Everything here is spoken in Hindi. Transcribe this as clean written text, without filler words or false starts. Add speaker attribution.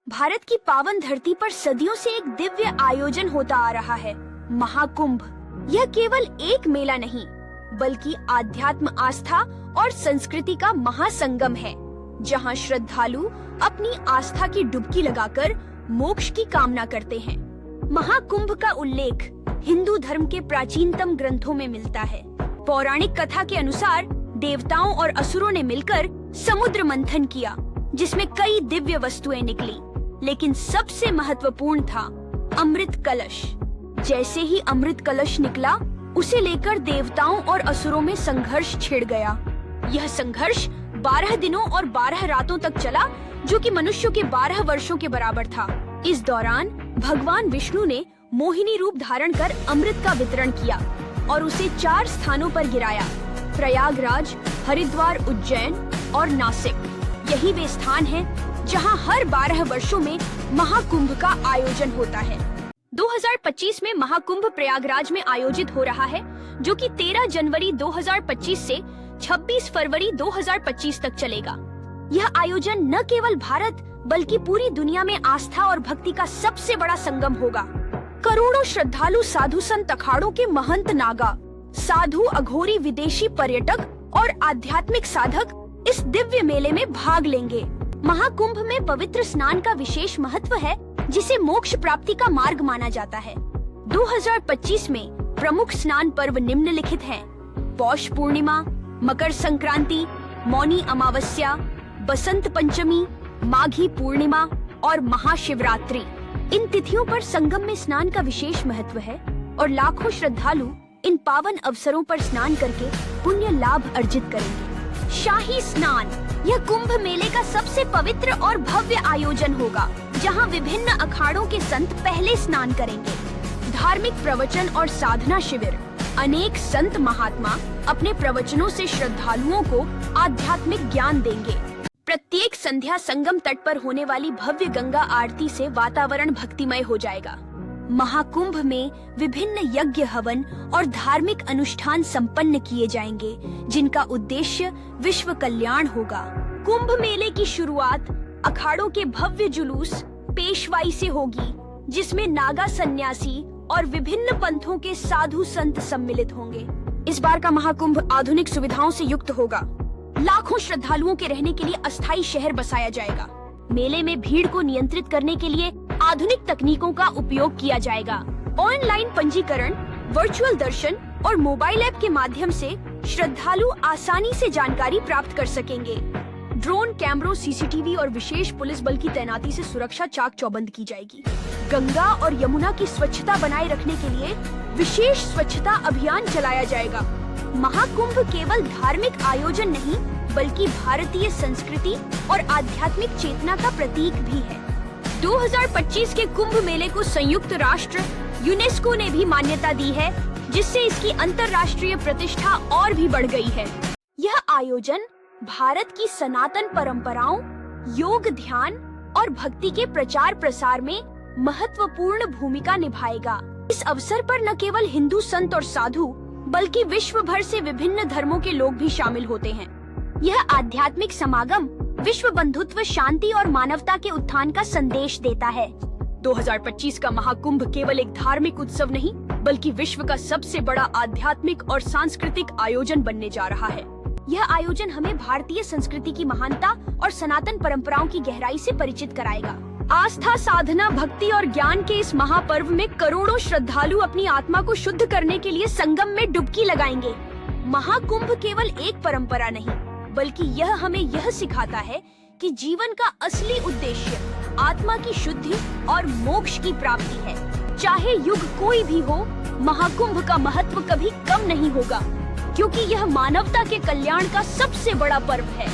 Speaker 1: भारत की पावन धरती पर सदियों से एक दिव्य आयोजन होता आ रहा है, महाकुंभ। यह केवल एक मेला नहीं, बल्कि आध्यात्म, आस्था और संस्कृति का महासंगम है, जहां श्रद्धालु अपनी आस्था की डुबकी लगाकर मोक्ष की कामना करते हैं। महाकुंभ का उल्लेख हिंदू धर्म के प्राचीनतम ग्रंथों में मिलता है। पौराणिक कथा के अनुसार देवताओं और असुरों ने मिलकर समुद्र मंथन किया, जिसमें कई दिव्य वस्तुएं निकली, लेकिन सबसे महत्वपूर्ण था अमृत कलश। जैसे ही अमृत कलश निकला, उसे लेकर देवताओं और असुरों में संघर्ष छिड़ गया। यह संघर्ष 12 दिनों और 12 रातों तक चला, जो कि मनुष्यों के 12 वर्षों के बराबर था। इस दौरान भगवान विष्णु ने मोहिनी रूप धारण कर अमृत का वितरण किया और उसे 4 स्थानों पर गिराया: प्रयागराज, हरिद्वार, उज्जैन और नासिक। यही वे स्थान हैं जहां हर 12 वर्षों में महाकुंभ का आयोजन होता है। 2025 में महाकुंभ प्रयागराज में आयोजित हो रहा है, जो कि 13 जनवरी 2025 से 26 फरवरी 2025 तक चलेगा। यह आयोजन न केवल भारत बल्कि पूरी दुनिया में आस्था और भक्ति का सबसे बड़ा संगम होगा। करोड़ों श्रद्धालु, साधु संत, अखाड़ों के महंत, नागा साधु, अघोरी, विदेशी पर्यटक और आध्यात्मिक साधक इस दिव्य मेले में भाग लेंगे। महाकुंभ में पवित्र स्नान का विशेष महत्व है, जिसे मोक्ष प्राप्ति का मार्ग माना जाता है। 2025 में प्रमुख स्नान पर्व निम्नलिखित हैं: पौष पूर्णिमा, मकर संक्रांति, मौनी अमावस्या, बसंत पंचमी, माघी पूर्णिमा और महाशिवरात्रि। इन तिथियों पर संगम में स्नान का विशेष महत्व है और लाखों श्रद्धालु इन पावन अवसरों पर स्नान करके पुण्य लाभ अर्जित करेंगे। शाही स्नान यह कुंभ मेले का सबसे पवित्र और भव्य आयोजन होगा, जहां विभिन्न अखाड़ों के संत पहले स्नान करेंगे। धार्मिक प्रवचन और साधना शिविर, अनेक संत महात्मा अपने प्रवचनों से श्रद्धालुओं को आध्यात्मिक ज्ञान देंगे। प्रत्येक संध्या संगम तट पर होने वाली भव्य गंगा आरती से वातावरण भक्तिमय हो जाएगा। महाकुंभ में विभिन्न यज्ञ, हवन और धार्मिक अनुष्ठान संपन्न किए जाएंगे, जिनका उद्देश्य विश्व कल्याण होगा। कुंभ मेले की शुरुआत अखाड़ों के भव्य जुलूस पेशवाई से होगी, जिसमें नागा सन्यासी और विभिन्न पंथों के साधु संत सम्मिलित होंगे। इस बार का महाकुंभ आधुनिक सुविधाओं से युक्त होगा। लाखों श्रद्धालुओं के रहने के लिए अस्थायी शहर बसाया जाएगा। मेले में भीड़ को नियंत्रित करने के लिए आधुनिक तकनीकों का उपयोग किया जाएगा। ऑनलाइन पंजीकरण, वर्चुअल दर्शन और मोबाइल ऐप के माध्यम से श्रद्धालु आसानी से जानकारी प्राप्त कर सकेंगे। ड्रोन कैमरों, सीसीटीवी और विशेष पुलिस बल की तैनाती से सुरक्षा चाक चौबंद की जाएगी। गंगा और यमुना की स्वच्छता बनाए रखने के लिए विशेष स्वच्छता अभियान चलाया जाएगा। महाकुंभ केवल धार्मिक आयोजन नहीं, बल्कि भारतीय संस्कृति और आध्यात्मिक चेतना का प्रतीक भी है। 2025 के कुंभ मेले को संयुक्त राष्ट्र यूनेस्को ने भी मान्यता दी है, जिससे इसकी अंतर्राष्ट्रीय प्रतिष्ठा और भी बढ़ गई है। यह आयोजन भारत की सनातन परंपराओं, योग, ध्यान और भक्ति के प्रचार प्रसार में महत्वपूर्ण भूमिका निभाएगा। इस अवसर पर न केवल हिंदू संत और साधु, बल्कि विश्व भर से विभिन्न धर्मों के लोग भी शामिल होते हैं। यह आध्यात्मिक समागम विश्व बंधुत्व, शांति और मानवता के उत्थान का संदेश देता है। 2025 का महाकुंभ केवल एक धार्मिक उत्सव नहीं, बल्कि विश्व का सबसे बड़ा आध्यात्मिक और सांस्कृतिक आयोजन बनने जा रहा है। यह आयोजन हमें भारतीय संस्कृति की महानता और सनातन परंपराओं की गहराई से परिचित कराएगा। आस्था, साधना, भक्ति और ज्ञान के इस महापर्व में करोड़ों श्रद्धालु अपनी आत्मा को शुद्ध करने के लिए संगम में डुबकी लगाएंगे। महाकुंभ केवल एक परंपरा नहीं, बल्कि यह हमें यह सिखाता है कि जीवन का असली उद्देश्य आत्मा की शुद्धि और मोक्ष की प्राप्ति है। चाहे युग कोई भी हो, महाकुंभ का महत्व कभी कम नहीं होगा, क्योंकि यह मानवता के कल्याण का सबसे बड़ा पर्व है।